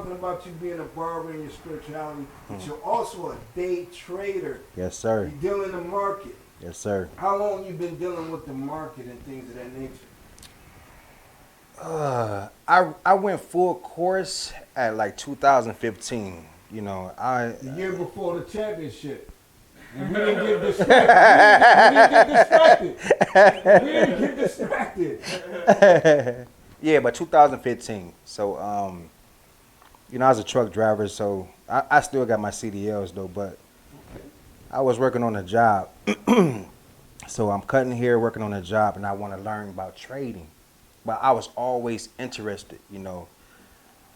talking about you being a barber in your spirituality, but you're also a day trader. Yes, sir. You deal in the market. Yes, sir. How long you been dealing with the market and things of that nature? I went full course at like 2015. You know, The year before the championship. And we didn't get distracted. We didn't get distracted. Yeah, but 2015. So, you know, I was a truck driver, so I still got my CDLs though, but I was working on a job. So I'm cutting here, working on a job, and I want to learn about trading. But I was always interested, you know.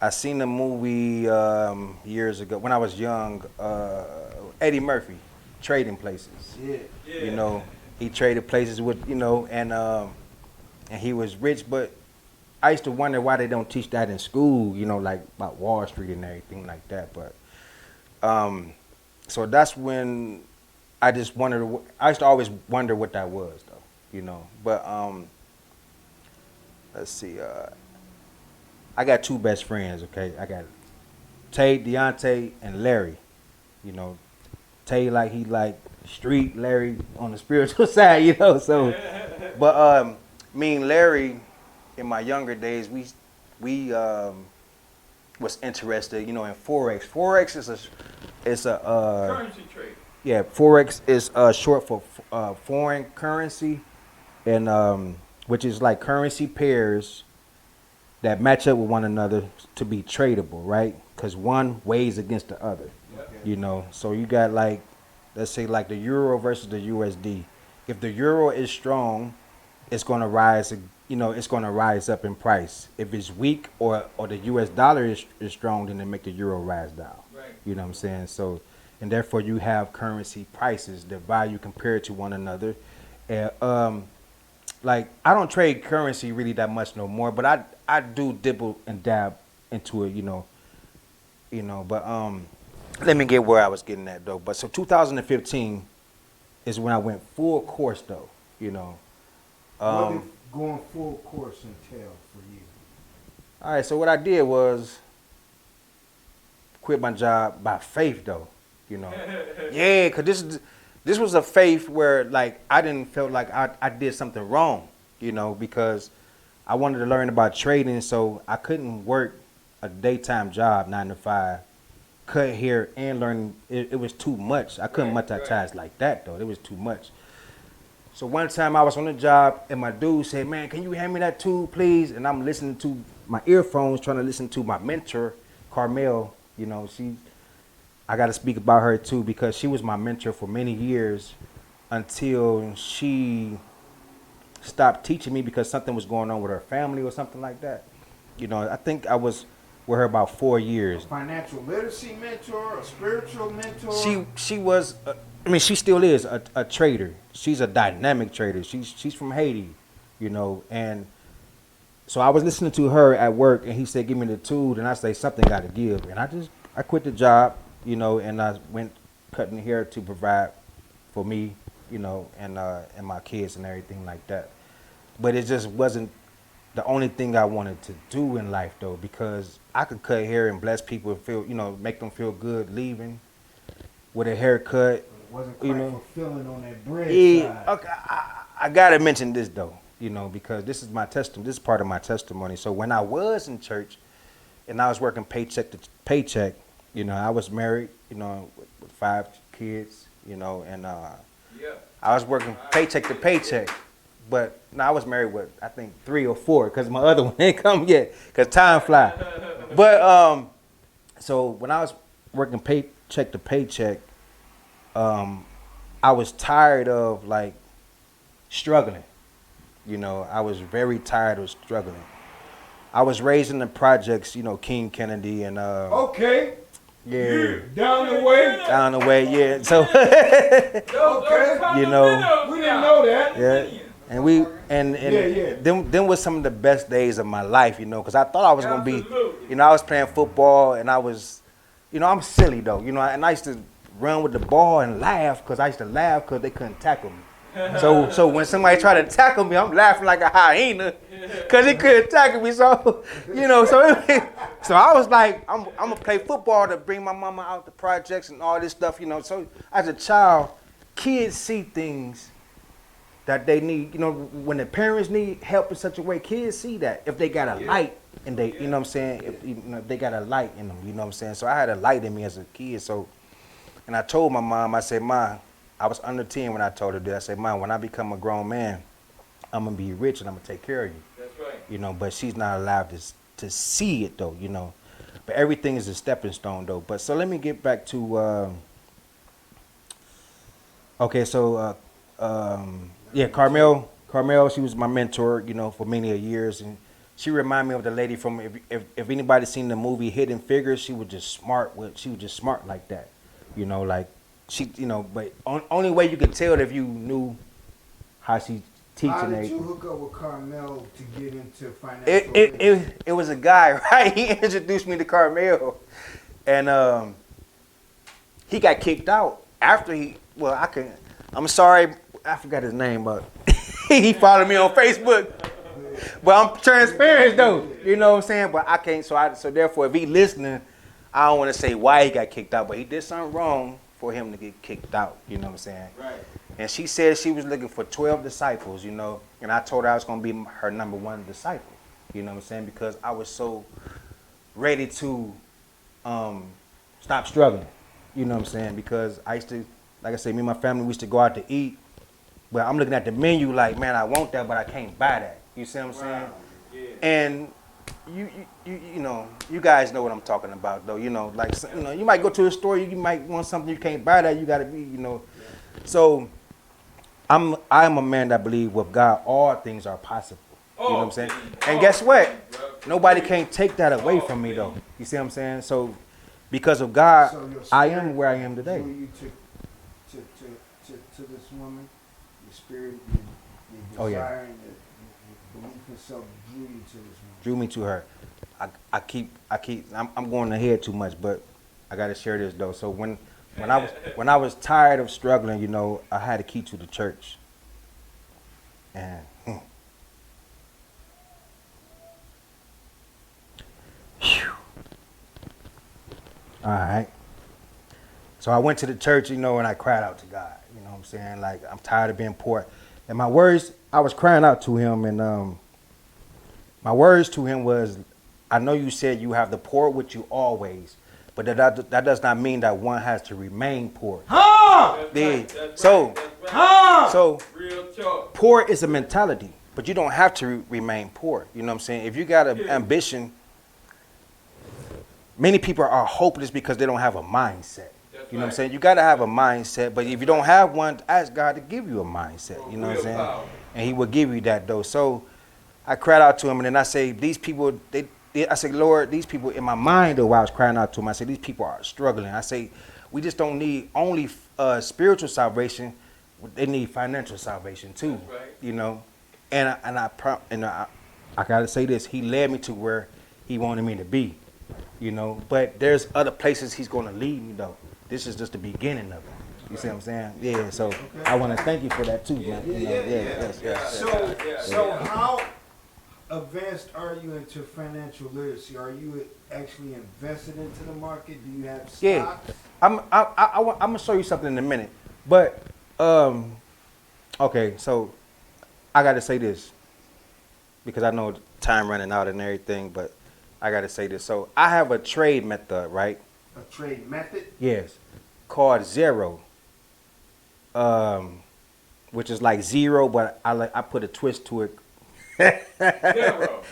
I seen the movie years ago when I was young, Eddie Murphy, Trading Places. Yeah. You know, he traded places with, you know, and he was rich, but I used to wonder why they don't teach that in school, you know, like about Wall Street and everything like that. But so that's when I just wondered. I used to always wonder what that was, though, you know. But let's see. I got two best friends. Okay, I got Tay, Deontay, and Larry. You know, Tay like he like street, Larry on the spiritual side. You know, so. But me and Larry, in my younger days, we was interested, you know, in forex. Forex is a currency trade. Yeah, forex is short for foreign currency, and which is like currency pairs that match up with one another to be tradable, right? Because one weighs against the other. Okay. You know, so you got like, let's say like the euro versus the USD. If the euro is strong, it's going to rise. You know, it's going to rise up in price. If it's weak or the US dollar is strong, then they make the euro rise down. Right. You know what I'm saying? So, and therefore you have currency prices, the value compared to one another. And like I don't trade currency really that much no more, but I do dibble and dab into it, you know. But let me get where I was getting at though. But so 2015 is when I went full course though, you know. What did going full course entail for you? All right, so what I did was quit my job by faith though, you know. Yeah, because this was a faith where like I didn't feel like I did something wrong, you know, because I wanted to learn about trading, so I couldn't work a daytime job 9 to 5, cut hair and learn. It was too much. I couldn't multitask like that though. It was too much. So one time I was on the job and my dude said, "Man, can you hand me that tool, please?" And I'm listening to my earphones, trying to listen to my mentor, Carmel. You know, I got to speak about her too because she was my mentor for many years until she stopped teaching me because something was going on with her family or something like that. You know, I think I was with her about 4 years. A financial literacy mentor, a spiritual mentor? She was, I mean, she still is a trader. She's a dynamic trader. She's from Haiti, you know, and so I was listening to her at work and he said, "Give me the tool," and I say, "Something got to give." And I quit the job, you know, and I went cutting hair to provide for me, you know, and my kids and everything like that. But it just wasn't the only thing I wanted to do in life though, because I could cut hair and bless people and feel, you know, make them feel good leaving with a haircut. It wasn't quite fulfilling on that bread Yeah, side. okay, I gotta mention this though, you know, because this is my testimony. This is part of my testimony. So when I was in church and I was working paycheck to paycheck, you know, I was married, you know, with 5 kids, you know, and I was working paycheck to paycheck. But no, I was married with I think 3 or 4 because my other one ain't come yet because time fly. But so when I was working paycheck to paycheck, I was tired of like struggling. You know, I was very tired of struggling. I was raised in the projects, you know, King Kennedy and Okay. yeah, Down the way. down the way, yeah. So Okay. you know, We didn't know that. yeah. And we and Yeah. them was some of the best days of my life, you know, because I thought I was gonna be, Absolutely. you know, I was playing football and I was, you know, I'm silly though, you know, and I used to run with the ball and laugh because I used to laugh because they couldn't tackle me, So when somebody try to tackle me, I'm laughing like a hyena, cause he couldn't tackle me. So so I was like, I'm gonna play football to bring my mama out the projects and all this stuff. So as a child, kids see things that they need. When the parents need help in such a way, kids see that if they got a light and they, you know what I'm saying, if they got a light in them, you know what I'm saying. So I had a light in me as a kid. So, and I told my mom, I said, "Mom," I was under 10 when I told her that. I said, "Mom, when I become a grown man, I'm gonna be rich and I'm gonna take care of you." That's right. But she's not allowed to see it though. But everything is a stepping stone though. But so let me get back to. Okay, so Carmel, she was my mentor, for many years, and she reminded me of the lady from if anybody seen the movie Hidden Figures, she was just smart like that, like she, but only way you could tell if you knew how she teaching. How did everything. you hook up with Carmel to get into financial? It was a guy, right? He introduced me to Carmel, and he got kicked out after I'm sorry, I forgot his name, but he followed me on Facebook. But I'm transparent though, you know what I'm saying? But I can't, so therefore if he listening, I don't want to say why he got kicked out, but he did something wrong for him to get kicked out, you know what I'm saying? Right. And she said she was looking for 12 disciples, and I told her I was going to be her number one disciple, you know what I'm saying? Because I was so ready to stop struggling, you know what I'm saying? Because I used to, like I said, me and my family, we used to go out to eat, but I'm looking at the menu like, man, I want that, but I can't buy that. You see what I'm saying? Yeah. And you guys know what I'm talking about though. You might go to a store, you might want something, you can't buy that. You gotta be, So I am a man that believe with God all things are possible. You know what I'm saying? And guess what? Nobody can't take that away from me though. You see what I'm saying? So because of God, I am where I am today. Drew you to this woman, your spirit, your desire, and your belief in self drew you to this woman. Drew me to her. I'm going ahead too much, but I got to share this though. So when I was tired of struggling, I had a key to the church. And all right. So I went to the church, and I cried out to God. You know what I'm saying? Like, I'm tired of being poor. And my words, I was crying out to him, and my words to him was, I know you said you have the poor with you always, but that does not mean that one has to remain poor. So Real talk. poor is a mentality, but you don't have to remain poor. You know what I'm saying? If you got an ambition, many people are hopeless because they don't have a mindset. You know what I'm saying? You got to have a mindset, but if you don't have one, ask God to give you a mindset. You know what I'm saying? And he will give you that though. So I cried out to him, and then I say, these people, I said, Lord, these people, in my mind though, while I was crying out to him, I said, these people are struggling. I say, we just don't need only spiritual salvation, they need financial salvation too. Right. And I gotta say this, he led me to where he wanted me to be, but there's other places he's gonna lead me though. This is just the beginning of it. You see what I'm saying? Yeah, so I want to thank you for that too, man. So how advanced are you into financial literacy? Are you actually invested into the market? Do you have stocks? Yeah, I'm gonna show you something in a minute, but okay, so I got to say this because I know time running out and everything, but I got to say this. So I have a trade method, right? A trade method? Yes, called Zero, which is like zero, but I put a twist to it. Zero.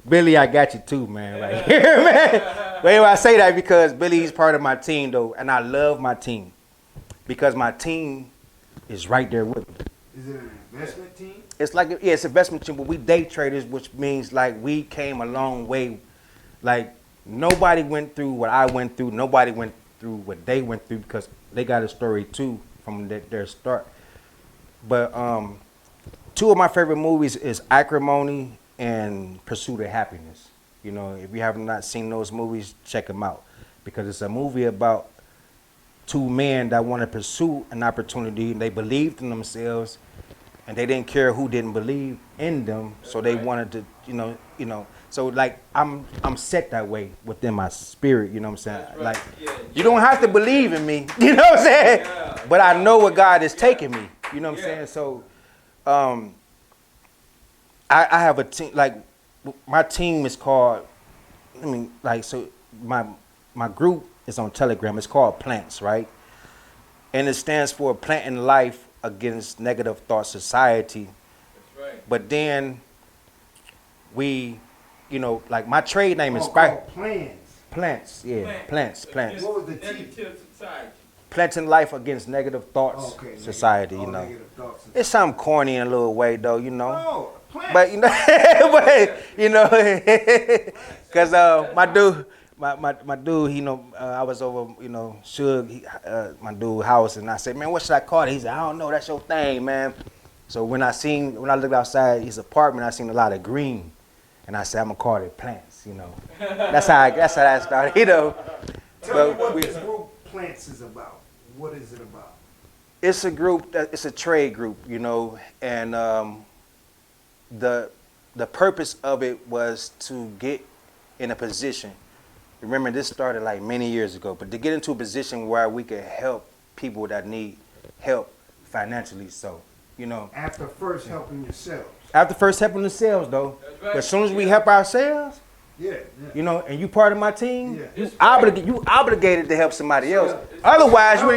Billy, I got you too, man, right here, man. But anyway, I say that because Billy's part of my team, though, and I love my team because my team is right there with me. Is it an investment team? It's like, yeah, it's an investment team, but we day traders, which means like we came a long way. Like nobody went through what I went through. Nobody went through what they went through because they got a story too from their start. But two of my favorite movies is Acrimony and Pursuit of Happiness. If you have not seen those movies, check them out because it's a movie about two men that want to pursue an opportunity and they believed in themselves and they didn't care who didn't believe in them, so they wanted to, So like I'm set that way within my spirit, you know what I'm saying? Right. Like Yeah, you don't have to believe in me, you know what I'm saying? Yeah. But I know where God is taking me, you know what I'm saying? So I have a team, like my team is called, my group is on Telegram. It's called Plants, right? And it stands for Planting Life Against Negative Thought Society. That's right. But then we, like my trade name is called Plans. Plants, yeah, plants. Against What was the T? negative society. Planting Life Against Negative Thoughts Society, Negative thoughts. It's something corny in a little way, though, No, plants. But because my dude, I was over, Suge, my dude house, and I said, man, what should I call it? He said, I don't know, that's your thing, man. So when I looked outside his apartment, I seen a lot of green, and I said, I'm gonna call it Plants, That's how that started, Tell me what this group Plants is about. What is it about? It's a group it's a trade group, and the purpose of it was to get in a position. Remember, this started like many years ago, but to get into a position where we could help people that need help financially. So, After first helping yourselves. After first helping themselves, though. That's right. But as soon as we help ourselves, Yeah. and you part of my team, Yeah. you obligated to help somebody else. Yeah. Otherwise, you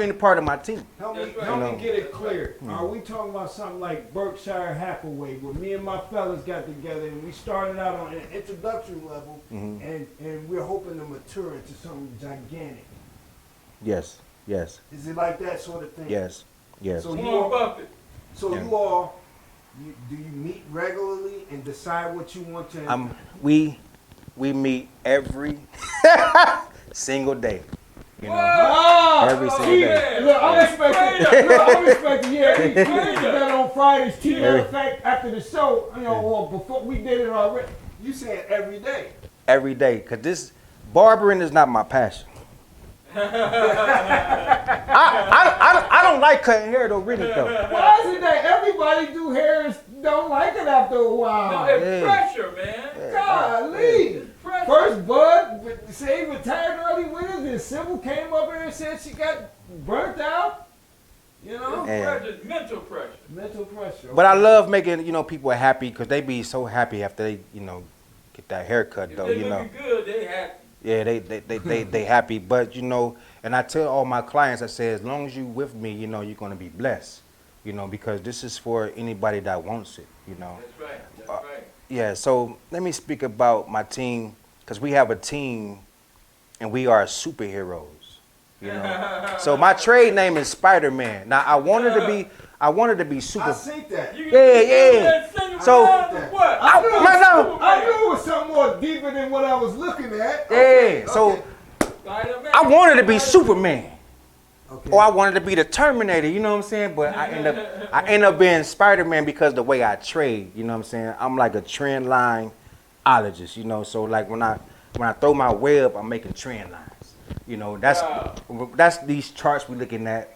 ain't a part of my team. Help me That's right. get it clear. Are we talking about something like Berkshire Hathaway, where me and my fellas got together and we started out on an introductory level, and we're hoping to mature into something gigantic? Yes. Is it like that sort of thing? Yes. So Warren Buffett. you all, do you meet regularly and decide what you want to? We meet every single day. Every single day. Look, I'm expecting, yeah, we did that on Fridays. Matter of fact, after the show, or before we did it already. You said every day. Every day, because this barbering is not my passion. I don't like cutting hair though, really though. Why is it that everybody do hair and don't like it after a while? No, it's pressure, man. Golly. Pressure. First Bud, say retired early winners, and Sybil came up here and said she got burnt out. Pressure, mental pressure. Mental pressure. But I love making people happy because they be so happy after they get that haircut though. If they looking good, they happy. Yeah, they happy. But and I tell all my clients, I say, as long as you with me, you're gonna be blessed. Because this is for anybody that wants it. That's right. That's right. Yeah. So let me speak about my team because we have a team, and we are superheroes. So my trade name is Spider-Man. Now I wanted to be super. I see that. Yeah. So what? I knew it was something more deeper than what I was looking at. Yeah. So I wanted to be Superman. Okay. Or I wanted to be the Terminator, you know what I'm saying? But I end up being Spider-Man because the way I trade, you know what I'm saying? I'm like a trend line ologist, So like when I throw my web, I'm making trend lines. That's these charts we're looking at,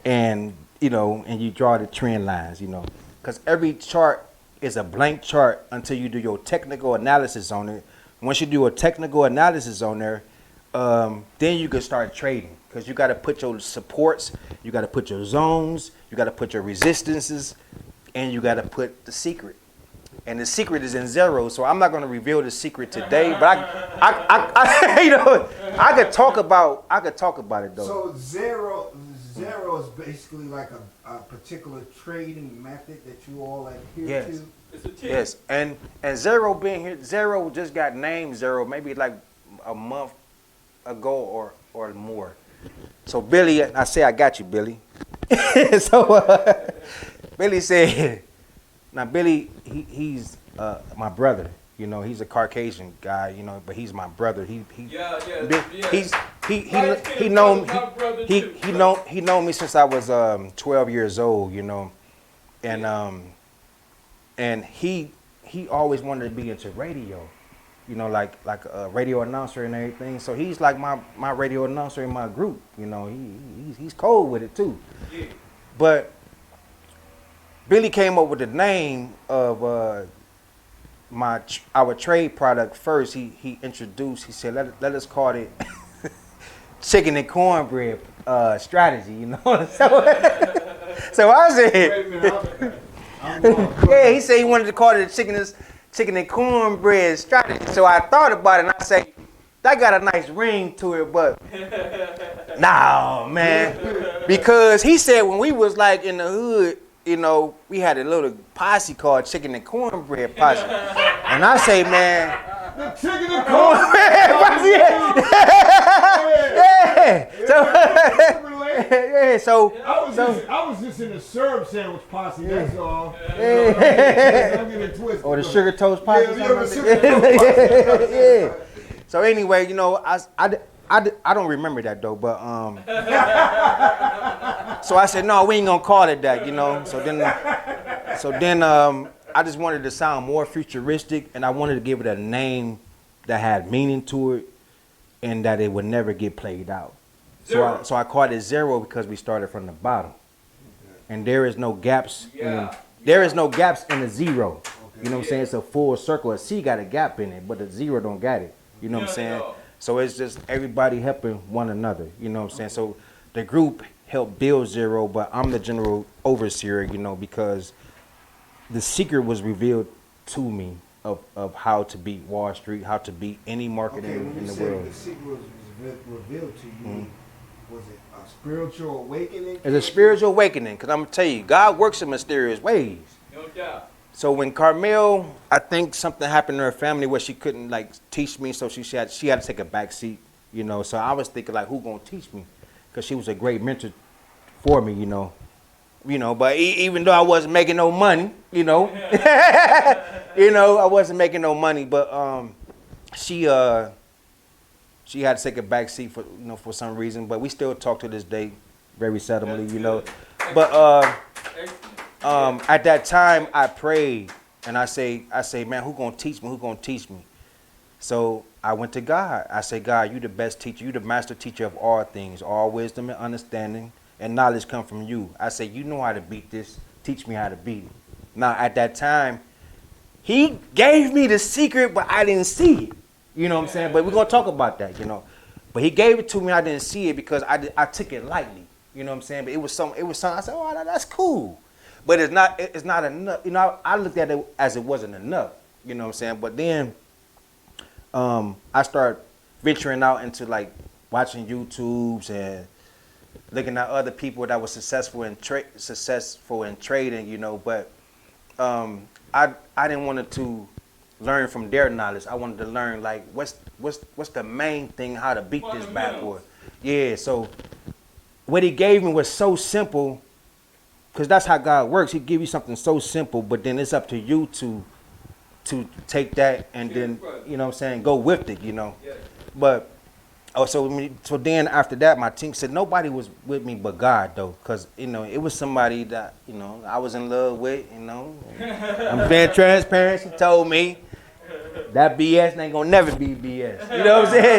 and and you draw the trend lines, because every chart is a blank chart until you do your technical analysis on it. Once you do a technical analysis on there, then you can start trading, because you got to put your supports, you got to put your zones, you got to put your resistances, and you got to put the secret. And the secret is in zero, so I'm not going to reveal the secret today. But I could talk about it though. So zero is basically like a particular trading method that you all adhere to. It's a tip. Yes, and zero being here, zero just got named zero maybe like a month ago or more. So Billy, I say I got you, Billy. So Billy said. Now Billy, he's my brother. He's a Caucasian guy. But he's my brother. He know me since I was 12 years old. And he always wanted to be into radio. Like a radio announcer and everything. So he's like my radio announcer in my group. He's cold with it too. Yeah. But Billy came up with the name of our trade product first. He introduced. He said, "Let us call it chicken and cornbread strategy." You know. So I said, Wait a minute, "Yeah." He said he wanted to call it chicken and cornbread strategy. So I thought about it and I said, that got a nice ring to it, but nah, man, because he said when we was like in the hood. You know, we had a little posse called Chicken and Cornbread Posse. And I say, man, the chicken and cornbread posse. So I was just in the syrup sandwich posse, that's all. Or the sugar toast posse. Yeah. So anyway, you know, I don't remember that though, but so I said no, we ain't gonna call it that, you know. So then I just wanted to sound more futuristic, and I wanted to give it a name that had meaning to it, and that it would never get played out. So I called it Zero because we started from the bottom, and there is no gaps. There is no gaps in the zero. You know what I'm saying? It's a full circle. A C got a gap in it, but the zero don't got it. You know what I'm saying? So it's just everybody helping one another, you know what I'm saying? So the group helped build Zero, but I'm the general overseer, you know, because the secret was revealed to me of how to beat Wall Street, how to beat any market in the world. The secret was revealed to you, was it a spiritual awakening? It's a spiritual awakening, because I'm going to tell you, God works in mysterious ways. No doubt. So when Carmel, I think something happened to her family where she couldn't like teach me, so she had to take a back seat, you know. So I was thinking like, who gonna teach me? Because she was a great mentor for me, you know. But even though I wasn't making no money, you know, I wasn't making no money, but she had to take a back seat for some reason. But we still talk to this day, very seldomly, you know. But at that time, I prayed, and I say, man, who gonna teach me? Who gonna teach me? So I went to God. I said, God, you the best teacher. You the master teacher of all things. All wisdom and understanding and knowledge come from you. I said, you know how to beat this. Teach me how to beat it. Now, at that time, he gave me the secret, but I didn't see it. You know what I'm saying? But we're gonna talk about that, you know. But he gave it to me. I didn't see it because I took it lightly. You know what I'm saying? But it was something. I said, oh, that's cool. But it's not enough. You know, I looked at it as it wasn't enough. You know what I'm saying? But then I started venturing out into like watching YouTubes and looking at other people that were successful in trading, you know. But I didn't want to learn from their knowledge. I wanted to learn like what's the main thing, how to beat this bad boy. Yeah. So what he gave me was so simple. Because that's how God works. He give you something so simple, but then it's up to you to take that and then, you know what I'm saying, go with it, you know. But, so then after that, my team said nobody was with me but God, though. Because, you know, it was somebody that, you know, I was in love with, you know. I'm being transparent. She told me that BS ain't going to never be BS. You know what I'm saying?